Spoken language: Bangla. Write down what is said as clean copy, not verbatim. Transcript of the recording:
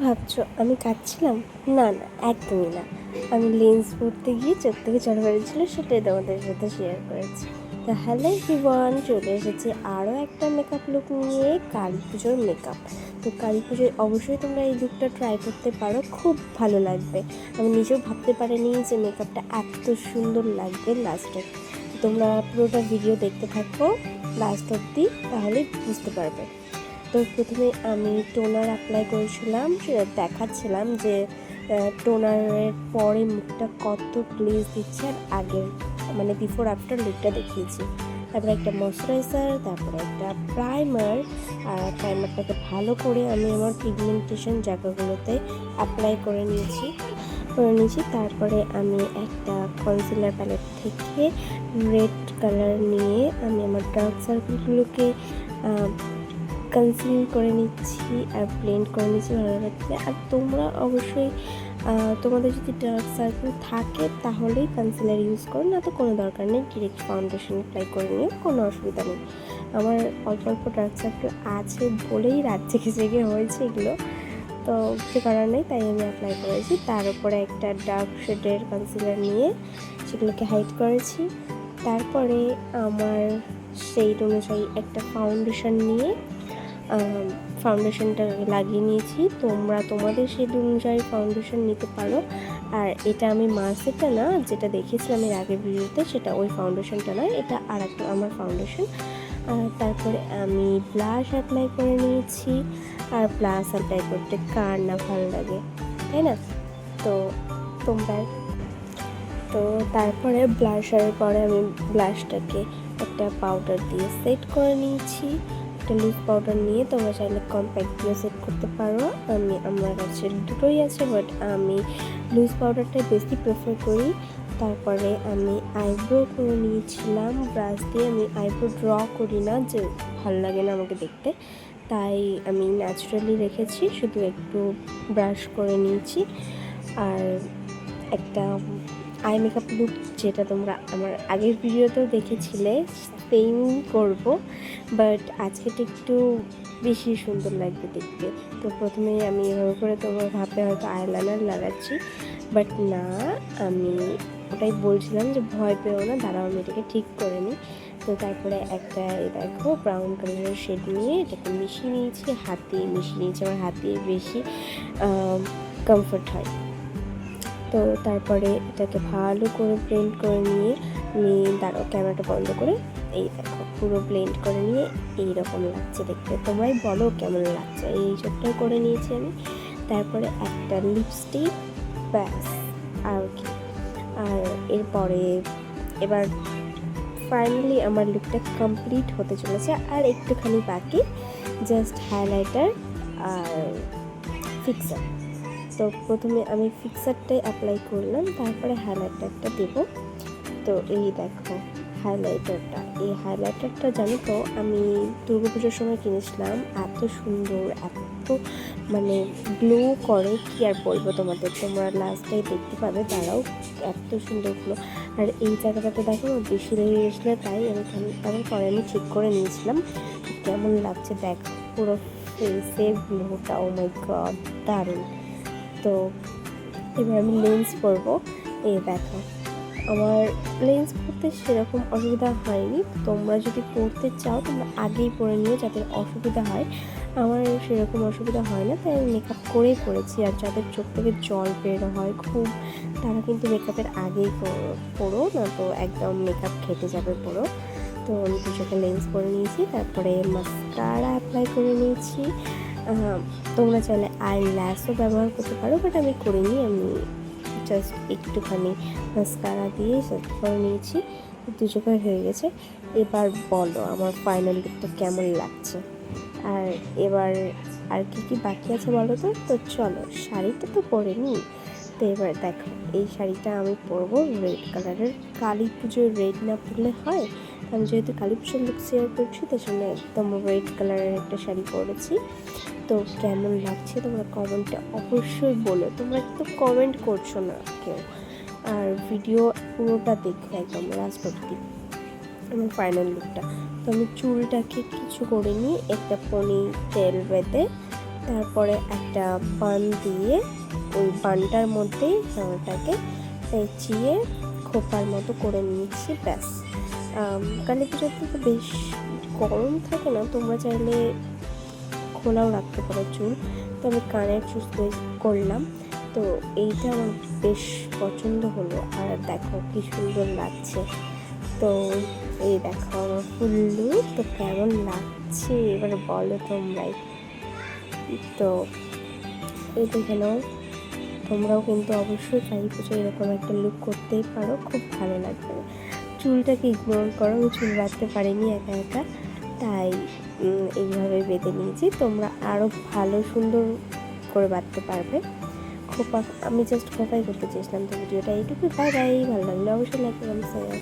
ভাবছো আমি কাঁদছিলাম? না না, একদমই না। আমি লেন্স পড়তে গিয়ে চোখ থেকে জল বেরিয়েছিল, সেটাই তোমাদের সাথে শেয়ার করেছি। তো হ্যালো এভরিওয়ান, চলে এসেছি আরও একটা মেকআপ লুক নিয়ে, কালী পুজোর মেকআপ। তো কালী পুজোয় অবশ্যই তোমরা এই লুকটা ট্রাই করতে পারো, খুব ভালো লাগবে। আমি নিজেও ভাবতে পারিনি যে মেকআপটা এত সুন্দর লাগবে লাস্টে। তোমরা পুরোটা ভিডিও দেখতে থাকো লাস্ট অবধি, তাহলে বুঝতে পারবে। তো প্রথমে আমি টোনার অ্যাপ্লাই করেছিলাম, দেখাচ্ছিলাম যে টোনারের পরে মুখটা কত গ্লেজ দিচ্ছে, আর আগের মানে বিফোর আফটার লুকটা দেখিয়েছি। তারপরে একটা ময়শ্চারাইজার, তারপরে একটা প্রাইমার। আর প্রাইমারটাকে ভালো করে আমি আমার পিগমেন্টেশন জায়গাগুলোতে অ্যাপ্লাই করে নিয়েছি। তারপরে আমি একটা কনসিলার প্যালেট থেকে রেড কালার নিয়ে আমি আমার ডার্ক সার্কেলগুলোকে কনসিল করে নিচ্ছি আর ব্লেন্ড করে নিচ্ছি ভালোভাবে। আর তোমরা অবশ্যই তোমাদের যদি ডার্ক সার্কেল থাকে তাহলেই কনসিলার ইউজ করো, না তো কোনো দরকার নেই, ডিরেক্ট ফাউন্ডেশন অ্যাপ্লাই করে নিও, কোনো অসুবিধা নেই। আমার অল্প অল্প ডার্ক সার্কেল আছে বলেই রাত জেগে জেগে হয়েছে এগুলো, তো কিছু করার নেই, তাই আমি অ্যাপ্লাই করেছি। তার উপরে একটা ডার্ক শেডের কনসিলার নিয়ে সেগুলোকে হাইড করেছি। তারপরে আমার শেড অনুযায়ী একটা ফাউন্ডেশন নিয়ে ফাউন্ডেশনটা লাগিয়ে নিয়েছি। তোমরা তোমাদের শেড অনুযায়ী ফাউন্ডেশন নিতে পারো। আর এটা আমি মার্সেটা না, যেটা দেখিয়েছিলাম এর আগের ভিডিওতে, সেটা ওই ফাউন্ডেশনটা নয়, এটা আর একটা আমার ফাউন্ডেশন। তারপরে আমি ব্লাশ অ্যাপ্লাই করে নিয়েছি। আর ব্লাশ অ্যাপ্লাই করতে কার না ভালো লাগে, তাই না? তো তোমরা তারপরে ব্লাশারের পরে আমি ব্লাশটাকে একটা পাউডার দিয়ে সেট করে নিয়েছি। একটা লুজ পাউডার নিয়ে তোমরা চাইলে কম্প্যাক্ট দিয়ে সেট করতে পারো। আমার কাছে দুটোই আছে, বাট আমি লুজ পাউডারটাই বেশি প্রেফার করি। তারপরে আমি আইব্রো করে নিয়েছিলাম ব্রাশ দিয়ে। আমি আইব্রো ড্র করি না, যে ভালো লাগে না আমাকে দেখতে, তাই আমি ন্যাচারালি রেখেছি, শুধু একটু ব্রাশ করে নিয়েছি। আর একটা আই মেকআপ লুক, যেটা তোমরা আমার আগের ভিডিওতেও দেখেছিলে, সেম করব, বাট আজকেটা একটু বেশি সুন্দর লাগবে দেখতে। তো প্রথমেই আমি এভাবে করে, তোমরা ভাববে হয়তো আইলাইনার লাগাচ্ছি, বাট না, আমি ওটাই বলছিলাম যে ভয় পেও না, দাঁড়াও আমি এটাকে ঠিক করে নিই। তো তারপরে একটা দেখো ব্রাউন কালারের শেড নিয়ে এটাকে মিশিয়ে নিয়েছি, হাত দিয়ে মিশিয়ে নিয়েছি, আমার হাত দিয়ে বেশি কমফোর্ট হয়। তো তারপরে এটাকে ভালো করে ব্লেন্ড করে নিয়ে দাঁড়াও ক্যামেরাটা বন্ধ করে, এই দেখো পুরো ব্লেন্ড করে নিয়ে এইরকম লাগছে দেখতে, তোমরাই বলো কেমন লাগছে। এই সবটাই করে নিয়েছি আমি। তারপরে একটা লিপস্টিক, ব্যাস, আর কি। আর এরপরে এবার ফাইনালি আমার লুকটা কমপ্লিট হতে চলেছে, আর একটুখানি বাকি, জাস্ট হাইলাইটার আর ফিক্সার। তো প্রথমে আমি ফিক্সারটাই অ্যাপ্লাই করলাম, তারপরে হাইলাইটারটা দেবো। তো এই দেখো হাইলাইটারটা, এই হাইলাইটারটা জানো তো আমি দুর্গাপুজোর সময় কিনেছিলাম, এত সুন্দর, এত মানে গ্লো করে, কি আর বলবো তোমাদের, তোমরা লাস্টটাই দেখতে পাবে, দাঁড়াও, এত সুন্দর গ্লো। আর এই জায়গাটাতে দেখো বেশি লেগে গেছিলো, তাই আমি পরে আমি ঠিক করে নিয়েছিলাম। কেমন লাগছে দেখো পুরো ফেসে গ্লোটা, ও মাই গড, দারুণ। তো এবার আমি লেন্স পরবো। এই দেখো আমার লেন্স পরতে সেরকম অসুবিধা হয়নি, তোমরা যদি পরতে চাও তোমরা আগেই পরে নিও, যাতে অসুবিধা হয়। আমার সেরকম অসুবিধা হয় না, তাই আমি মেকআপ করেই পরেছি। আর যাদের চোখ থেকে জল বের হয় খুব, তারা কিন্তু মেকআপের আগেই পরো, না তো একদম মেকআপ খেটে যাবে পুরো। তো আমি দু চোখে লেন্স পরে নিয়েছি, তারপরে মাস্কারা অ্যাপ্লাই করে নিয়েছি। তোমরা চাইলে আই ল্যাশও ব্যবহার করতে পারো, বাট আমি করিনি, আমি জাস্ট একটুখানি মাস্কারা দিয়ে সেট করে নিয়েছি, দু চোখে হয়ে গেছে। এবার বলো আমার ফাইনাল লুকটা কেমন লাগছে। আর এবার আর কি বাকি আছে বলো তো। তো চলো, শাড়িটা তো পরে নিই। তো এবার দেখো এই শাড়িটা আমি পরবো রেড কালারের। কালী পুজোর রেড না পরলে হয়, আমি যেহেতু কালী পুজোর লুক শেয়ার করছি, তার জন্য একদম রেড কালারের একটা শাড়ি পরেছি। তো কেমন লাগছে তোমরা কমেন্টে অবশ্যই বলো, তোমরা কিন্তু কমেন্ট করছো না কেউ। আর ভিডিও পুরোটা দেখো একদম লাস্ট অবধি আমার ফাইনাল লুকটা। তো আমি চুলটাকে কিছু করে নিই, একটা পনি তেল বেঁধে তারপরে একটা বান দিয়ে ওই বানটার মধ্যেই জামাটাকে পেঁচিয়ে খোপার মতো করে নিয়েছি, ব্যাস। কালী পুজোতে তো বেশ গরম থাকে না, তোমরা চাইলে খোলাও রাখতে পারো চুল, তো আমি কানের চুজ করলাম। তো এইটা আমার বেশ পছন্দ হলো, আর দেখো কি সুন্দর লাগছে। তো এই দেখো আমার ফুল লুক, তো কেমন লাগছে এবার বলো তোমরাই। তো এই দেখে নাও, তোমরাও কিন্তু অবশ্যই কালী পুজোয় এরকম একটা লুক করতেই পারো, খুব ভালো লাগবে। চুলটাকে ইগনোর করো, আমি চুল বাঁধতে পারিনি একা একা, তাই এইভাবে বেঁধে নিয়েছি। তোমরা আরও ভালো সুন্দর করে বাঁধতে পারবে। খোপা আমি জাস্ট খোপাই করতে চেয়েছিলাম। তো ভিডিওটা এইটুকুই, বাই বাই। ভালো লাগলে অবশ্যই লাইক করুন।